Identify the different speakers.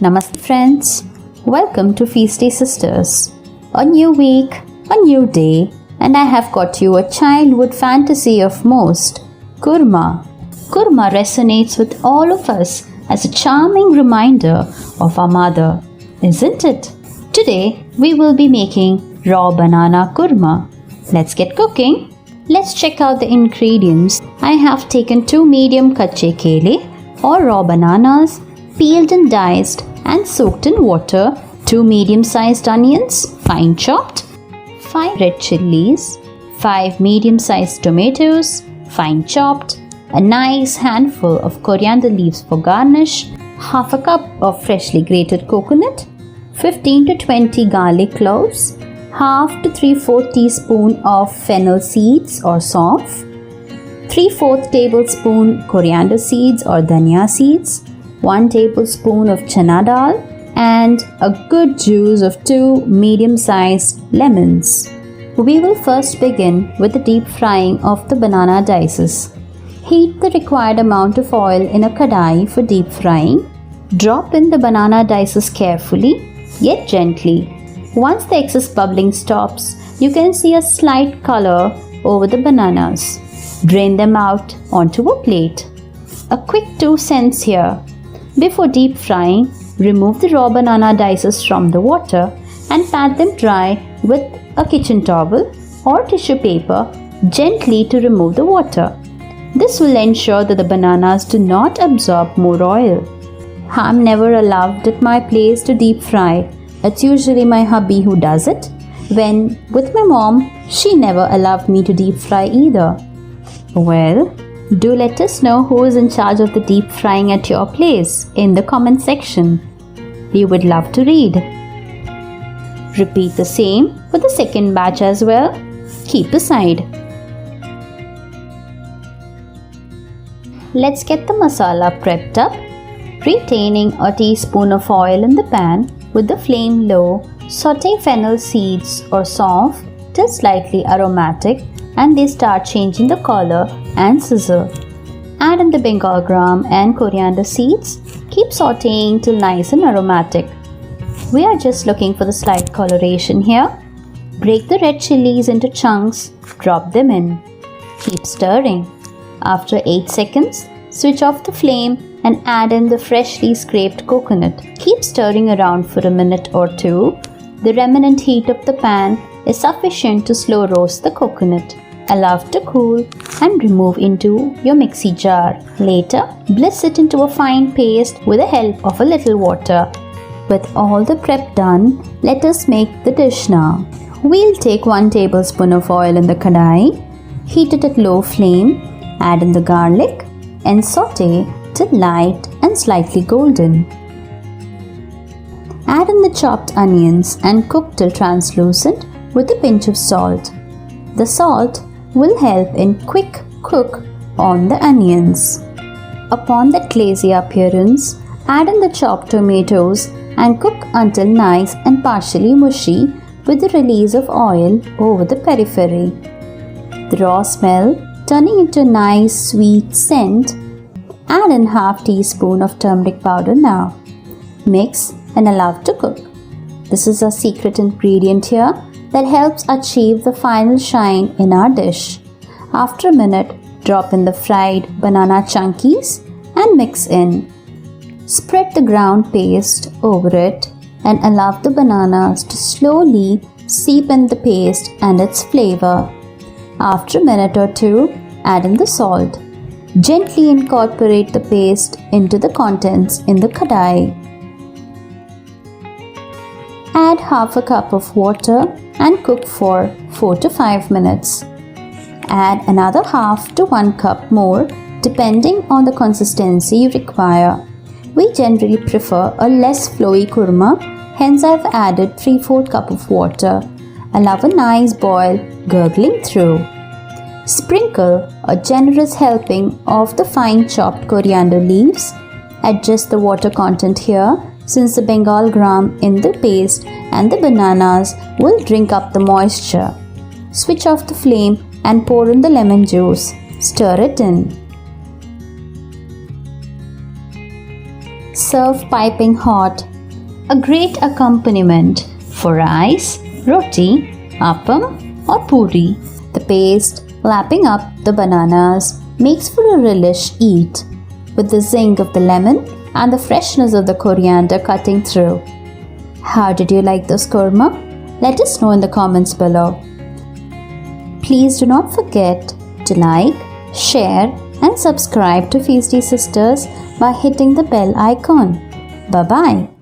Speaker 1: Namaste friends, welcome to Feasty Sisters. A new week, a new day, and I have got you a childhood fantasy of most, Kurma. Kurma resonates with all of us as a charming reminder of our mother, isn't it? Today we will be making raw banana kurma. Let's get cooking. Let's check out the ingredients. I have taken 2 medium KACHCHE KELE or raw bananas, peeled and diced and soaked in water, 2 medium-sized onions, fine chopped, 5 red chilies, 5 medium-sized tomatoes, fine chopped, a nice handful of coriander leaves for garnish, half a cup of freshly grated coconut, 15 to 20 garlic cloves, half to 3/4 teaspoon of fennel seeds or saunf, 3/4 tablespoon coriander seeds or dhania seeds, 1 tablespoon of chana dal, and a good juice of 2 medium-sized lemons. We will first begin with the deep frying of the banana dices. Heat the required amount of oil in a kadai for deep frying. Drop in the banana dices carefully, yet gently. Once the excess bubbling stops, you can see a slight color over the bananas. Drain them out onto a plate. A quick 2 cents here. Before deep frying, remove the raw banana dices from the water and pat them dry with a kitchen towel or tissue paper gently to remove the water. This will ensure that the bananas do not absorb more oil. I'm never allowed at my place to deep fry. It's usually my hubby who does it. When with my mom, she never allowed me to deep fry either. Well, do let us know who is in charge of the deep frying at your place in the comment section. We would love to read. Repeat the same for the second batch as well. Keep aside. Let's get the masala prepped up. Retaining a teaspoon of oil in the pan with the flame low, saute fennel seeds or saunf till slightly aromatic and they start changing the color and sizzle. Add in the Bengal gram and coriander seeds. Keep sauteing till nice and aromatic. We are just looking for the slight coloration here. Break the red chilies into chunks, drop them in. Keep stirring. After 8 seconds, switch off the flame and add in the freshly scraped coconut. Keep stirring around for a minute or 2. The remnant heat of the pan is sufficient to slow roast the coconut. Allow to cool and remove into your mixie jar. Later, blitz it into a fine paste with the help of a little water. With all the prep done, let us make the dish now. We'll take 1 tablespoon of oil in the kadai, heat it at low flame, add in the garlic and saute till light and slightly golden. Add in the chopped onions and cook till translucent with a pinch of salt. The salt will help in quick cook on the onions. Upon that glazy appearance, add in the chopped tomatoes and cook until nice and partially mushy with the release of oil over the periphery. The raw smell turning into a nice sweet scent. Add in half teaspoon of turmeric powder now. Mix and allow to cook. This is a secret ingredient here that helps achieve the final shine in our dish. After a minute, drop in the fried banana chunkies and mix in. Spread the ground paste over it and allow the bananas to slowly seep in the paste and its flavor. After a minute or 2, add in the salt. Gently incorporate the paste into the contents in the kadai. Add half a cup of water and cook for 4 to 5 minutes. Add another half to 1 cup more depending on the consistency you require. We generally prefer a less flowy kurma, hence I've added 3/4 cup of water. Allow a nice boil gurgling through. Sprinkle a generous helping of the fine chopped coriander leaves. Adjust the water content here since the Bengal gram in the paste and the bananas will drink up the moisture. Switch off the flame and pour in the lemon juice. Stir it in. Serve piping hot a great accompaniment for rice, roti, appam or puri. The paste lapping up the bananas makes for a relish eat, with the zing of the lemon and the freshness of the coriander cutting through. How did you like this korma? Let us know in the comments below. Please do not forget to like, share and subscribe to Feasty Sisters by hitting the bell icon. Bye-bye.